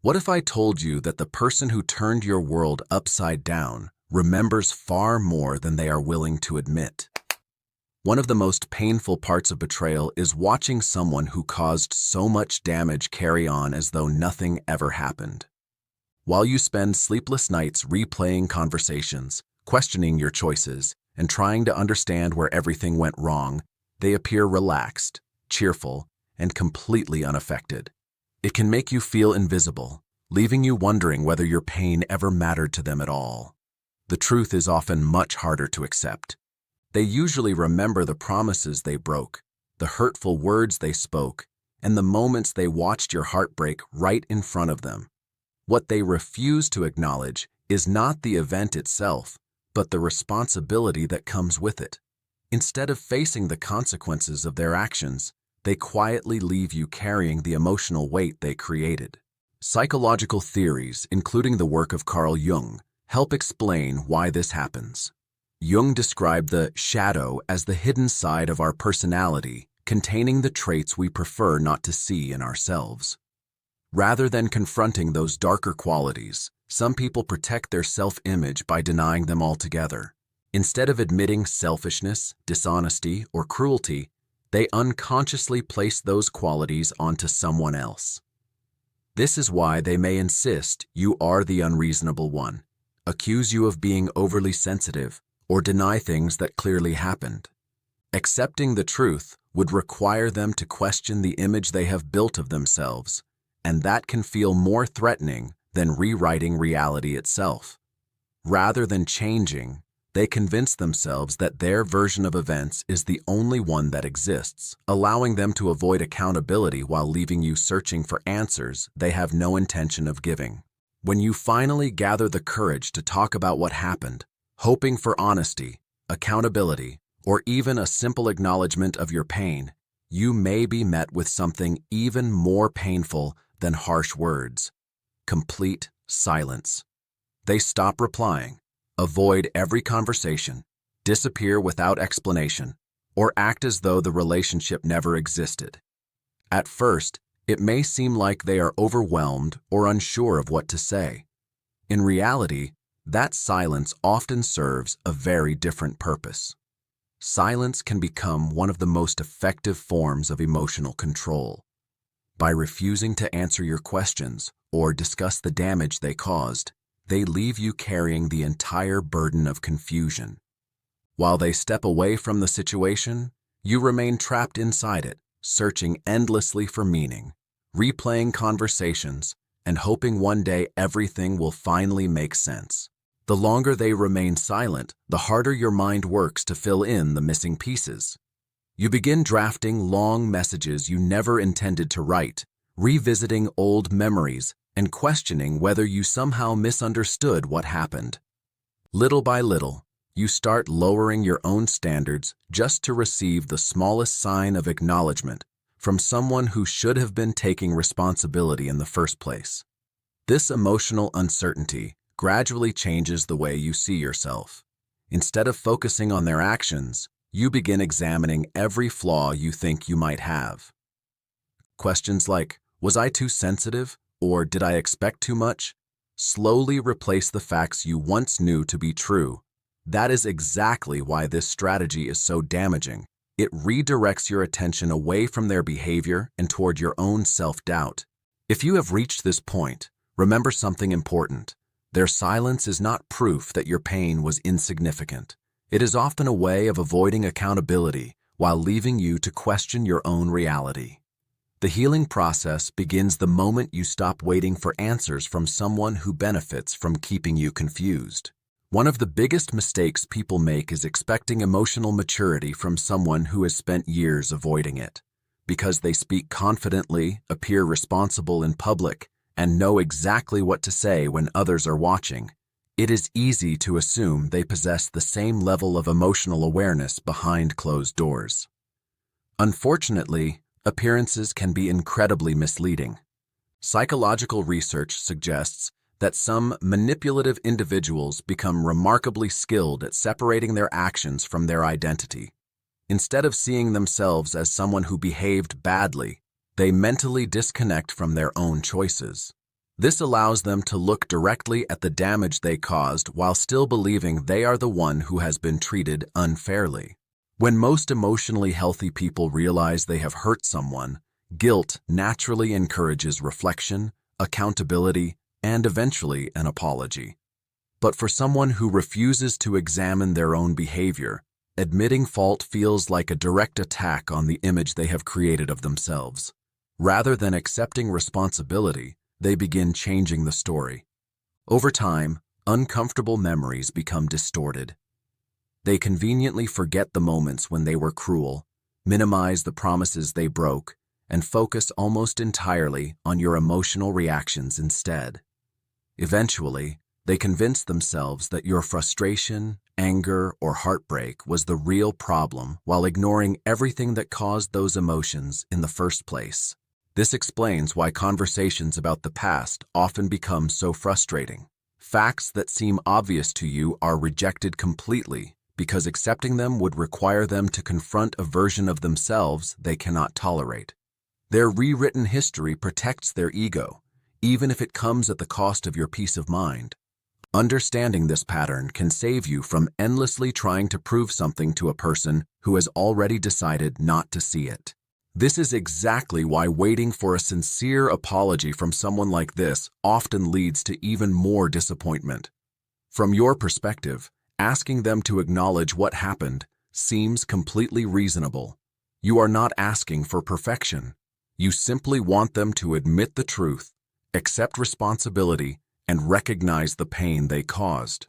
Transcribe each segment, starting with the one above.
What if I told you that the person who turned your world upside down remembers far more than they are willing to admit? One of the most painful parts of betrayal is watching someone who caused so much damage carry on as though nothing ever happened. While you spend sleepless nights replaying conversations, questioning your choices, and trying to understand where everything went wrong, they appear relaxed, cheerful, and completely unaffected. It can make you feel invisible, leaving you wondering whether your pain ever mattered to them at all. The truth is often much harder to accept. They usually remember the promises they broke, the hurtful words they spoke, and the moments they watched your heart break right in front of them. What they refuse to acknowledge is not the event itself, but the responsibility that comes with it. Instead of facing the consequences of their actions, they quietly leave you carrying the emotional weight they created. Psychological theories, including the work of Carl Jung, help explain why this happens. Jung described the shadow as the hidden side of our personality, containing the traits we prefer not to see in ourselves. Rather than confronting those darker qualities, some people protect their self-image by denying them altogether. Instead of admitting selfishness, dishonesty, or cruelty, they unconsciously place those qualities onto someone else. This is why they may insist you are the unreasonable one, accuse you of being overly sensitive, or deny things that clearly happened. Accepting the truth would require them to question the image they have built of themselves, and that can feel more threatening than rewriting reality itself. Rather than changing, they convince themselves that their version of events is the only one that exists, allowing them to avoid accountability while leaving you searching for answers they have no intention of giving. When you finally gather the courage to talk about what happened, hoping for honesty, accountability, or even a simple acknowledgement of your pain, you may be met with something even more painful than harsh words: complete silence. They stop replying, avoid every conversation, disappear without explanation, or act as though the relationship never existed. At first, it may seem like they are overwhelmed or unsure of what to say. In reality, that silence often serves a very different purpose. Silence can become one of the most effective forms of emotional control. By refusing to answer your questions or discuss the damage they caused, they leave you carrying the entire burden of confusion. While they step away from the situation, you remain trapped inside it, searching endlessly for meaning, replaying conversations, and hoping one day everything will finally make sense. The longer they remain silent, the harder your mind works to fill in the missing pieces. You begin drafting long messages you never intended to write, revisiting old memories, and questioning whether you somehow misunderstood what happened. Little by little, you start lowering your own standards just to receive the smallest sign of acknowledgement from someone who should have been taking responsibility in the first place. This emotional uncertainty gradually changes the way you see yourself. Instead of focusing on their actions, you begin examining every flaw you think you might have. Questions like, was I too sensitive? Or did I expect too much? Slowly replace the facts you once knew to be true. That is exactly why this strategy is so damaging. It redirects your attention away from their behavior and toward your own self-doubt. If you have reached this point, remember something important. Their silence is not proof that your pain was insignificant. It is often a way of avoiding accountability while leaving you to question your own reality. The healing process begins the moment you stop waiting for answers from someone who benefits from keeping you confused. One of the biggest mistakes people make is expecting emotional maturity from someone who has spent years avoiding it. Because they speak confidently, appear responsible in public, and know exactly what to say when others are watching, it is easy to assume they possess the same level of emotional awareness behind closed doors. Unfortunately, appearances can be incredibly misleading. Psychological research suggests that some manipulative individuals become remarkably skilled at separating their actions from their identity. Instead of seeing themselves as someone who behaved badly, they mentally disconnect from their own choices. This allows them to look directly at the damage they caused while still believing they are the one who has been treated unfairly. When most emotionally healthy people realize they have hurt someone, guilt naturally encourages reflection, accountability, and eventually an apology. But for someone who refuses to examine their own behavior, admitting fault feels like a direct attack on the image they have created of themselves. Rather than accepting responsibility, they begin changing the story. Over time, uncomfortable memories become distorted. They conveniently forget the moments when they were cruel, minimize the promises they broke, and focus almost entirely on your emotional reactions instead. Eventually, they convince themselves that your frustration, anger, or heartbreak was the real problem while ignoring everything that caused those emotions in the first place. This explains why conversations about the past often become so frustrating. Facts that seem obvious to you are rejected completely because accepting them would require them to confront a version of themselves they cannot tolerate. Their rewritten history protects their ego, even if it comes at the cost of your peace of mind. Understanding this pattern can save you from endlessly trying to prove something to a person who has already decided not to see it. This is exactly why waiting for a sincere apology from someone like this often leads to even more disappointment. From your perspective, asking them to acknowledge what happened seems completely reasonable. You are not asking for perfection. You simply want them to admit the truth, accept responsibility, and recognize the pain they caused.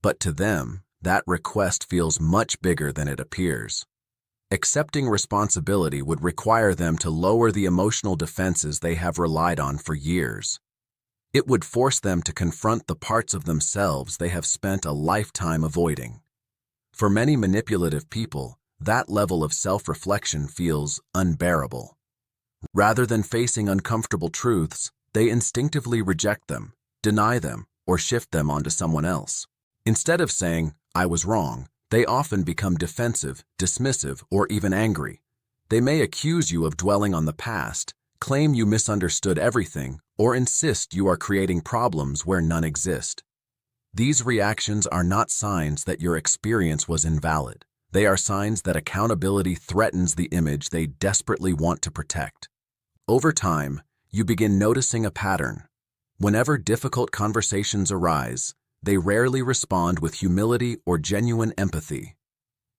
But to them, that request feels much bigger than it appears. Accepting responsibility would require them to lower the emotional defenses they have relied on for years. It would force them to confront the parts of themselves they have spent a lifetime avoiding. For many manipulative people, that level of self-reflection feels unbearable. Rather than facing uncomfortable truths, they instinctively reject them, deny them, or shift them onto someone else. Instead of saying, "I was wrong," they often become defensive, dismissive, or even angry. They may accuse you of dwelling on the past, claim you misunderstood everything, or insist you are creating problems where none exist. These reactions are not signs that your experience was invalid. They are signs that accountability threatens the image they desperately want to protect. Over time, you begin noticing a pattern. Whenever difficult conversations arise, they rarely respond with humility or genuine empathy.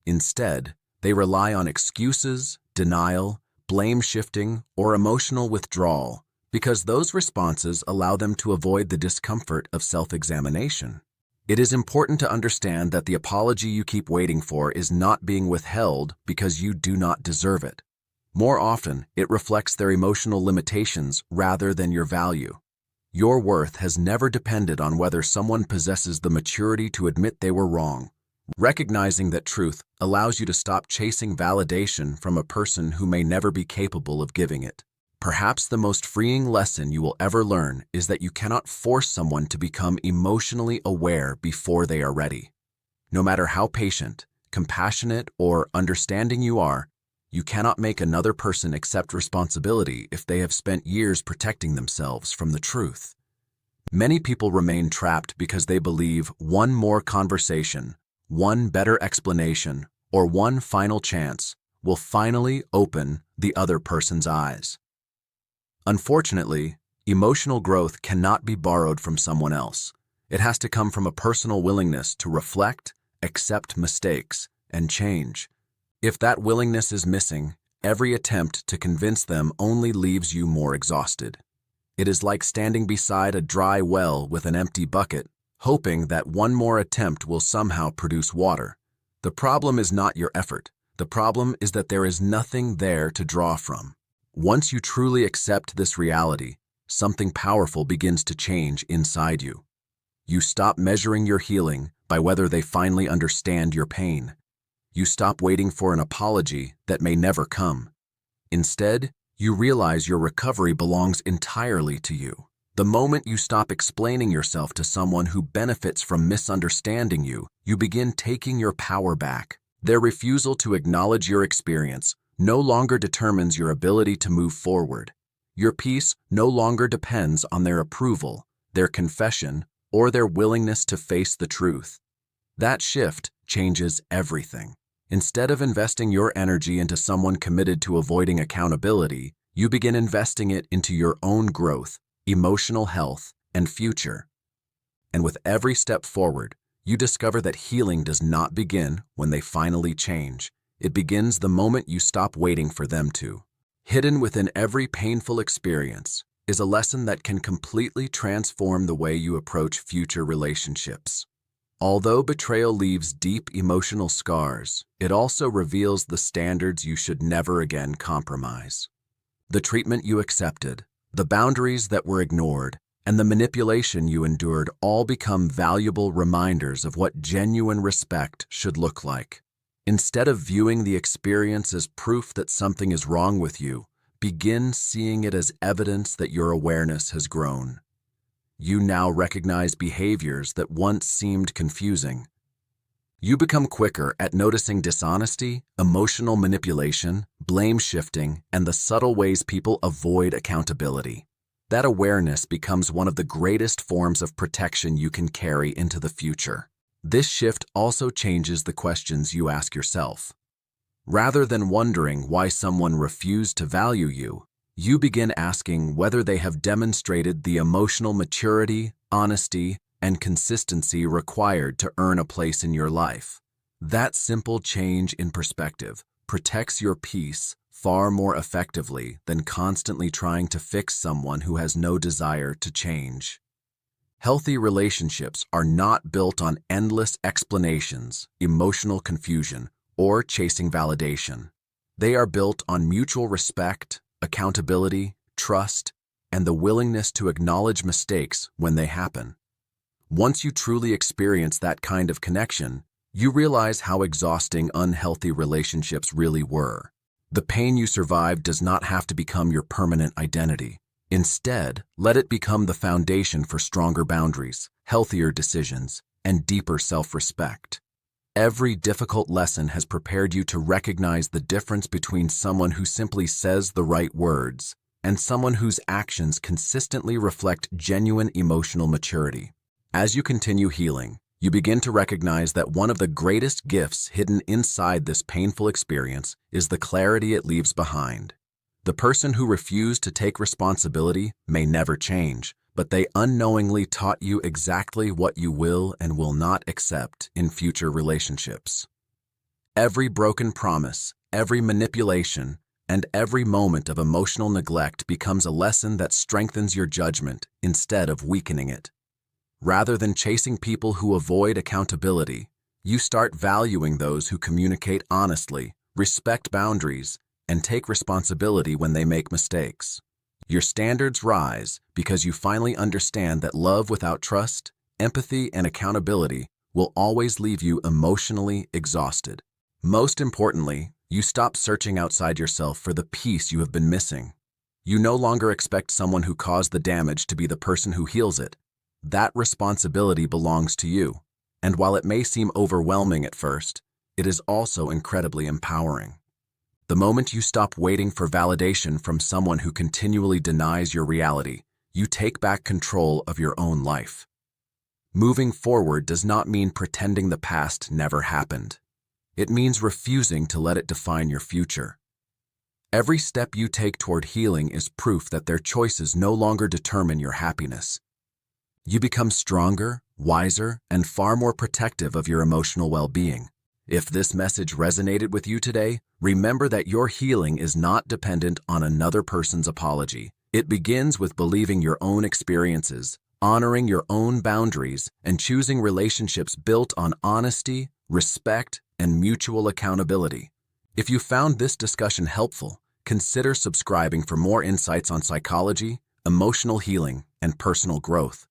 Instead, they rely on excuses, denial, blame shifting, or emotional withdrawal, because those responses allow them to avoid the discomfort of self-examination. It is important to understand that the apology you keep waiting for is not being withheld because you do not deserve it. More often, it reflects their emotional limitations rather than your value. Your worth has never depended on whether someone possesses the maturity to admit they were wrong. Recognizing that truth allows you to stop chasing validation from a person who may never be capable of giving it. Perhaps the most freeing lesson you will ever learn is that you cannot force someone to become emotionally aware before they are ready. No matter how patient, compassionate, or understanding you are, you cannot make another person accept responsibility if they have spent years protecting themselves from the truth. Many people remain trapped because they believe one more conversation, one better explanation, or one final chance will finally open the other person's eyes. Unfortunately, emotional growth cannot be borrowed from someone else. It has to come from a personal willingness to reflect, accept mistakes, and change. If that willingness is missing, every attempt to convince them only leaves you more exhausted. It is like standing beside a dry well with an empty bucket, hoping that one more attempt will somehow produce water. The problem is not your effort. The problem is that there is nothing there to draw from. Once you truly accept this reality, something powerful begins to change inside you. You stop measuring your healing by whether they finally understand your pain. You stop waiting for an apology that may never come. Instead, you realize your recovery belongs entirely to you. The moment you stop explaining yourself to someone who benefits from misunderstanding you, you begin taking your power back. Their refusal to acknowledge your experience no longer determines your ability to move forward. Your peace no longer depends on their approval, their confession, or their willingness to face the truth. That shift changes everything. Instead of investing your energy into someone committed to avoiding accountability, you begin investing it into your own growth, emotional health, and future. And with every step forward, you discover that healing does not begin when they finally change. It begins the moment you stop waiting for them to. Hidden within every painful experience is a lesson that can completely transform the way you approach future relationships. Although betrayal leaves deep emotional scars, it also reveals the standards you should never again compromise. The treatment you accepted, the boundaries that were ignored, and the manipulation you endured all become valuable reminders of what genuine respect should look like. Instead of viewing the experience as proof that something is wrong with you, begin seeing it as evidence that your awareness has grown. You now recognize behaviors that once seemed confusing. You become quicker at noticing dishonesty, emotional manipulation, blame shifting, and the subtle ways people avoid accountability. That awareness becomes one of the greatest forms of protection you can carry into the future. This shift also changes the questions you ask yourself. Rather than wondering why someone refused to value you, you begin asking whether they have demonstrated the emotional maturity, honesty, and consistency required to earn a place in your life. That simple change in perspective protects your peace far more effectively than constantly trying to fix someone who has no desire to change. Healthy relationships are not built on endless explanations, emotional confusion, or chasing validation. They are built on mutual respect, accountability, trust, and the willingness to acknowledge mistakes when they happen. Once you truly experience that kind of connection, you realize how exhausting unhealthy relationships really were. The pain you survived does not have to become your permanent identity. Instead, let it become the foundation for stronger boundaries, healthier decisions, and deeper self-respect. Every difficult lesson has prepared you to recognize the difference between someone who simply says the right words and someone whose actions consistently reflect genuine emotional maturity. As you continue healing, you begin to recognize that one of the greatest gifts hidden inside this painful experience is the clarity it leaves behind. The person who refused to take responsibility may never change, but they unknowingly taught you exactly what you will and will not accept in future relationships. Every broken promise, every manipulation, and every moment of emotional neglect becomes a lesson that strengthens your judgment instead of weakening it. Rather than chasing people who avoid accountability, you start valuing those who communicate honestly, respect boundaries, and take responsibility when they make mistakes. Your standards rise because you finally understand that love without trust, empathy, and accountability will always leave you emotionally exhausted. Most importantly, you stop searching outside yourself for the peace you have been missing. You no longer expect someone who caused the damage to be the person who heals it. That responsibility belongs to you, and while it may seem overwhelming at first, it is also incredibly empowering. The moment you stop waiting for validation from someone who continually denies your reality, you take back control of your own life. Moving forward does not mean pretending the past never happened. It means refusing to let it define your future. Every step you take toward healing is proof that their choices no longer determine your happiness. You become stronger, wiser, and far more protective of your emotional well-being. If this message resonated with you today, remember that your healing is not dependent on another person's apology. It begins with believing your own experiences, honoring your own boundaries, and choosing relationships built on honesty, respect, and mutual accountability. If you found this discussion helpful, consider subscribing for more insights on psychology, emotional healing, and personal growth.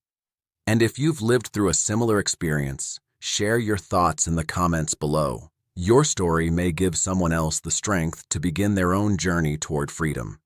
And if you've lived through a similar experience, share your thoughts in the comments below. Your story may give someone else the strength to begin their own journey toward freedom.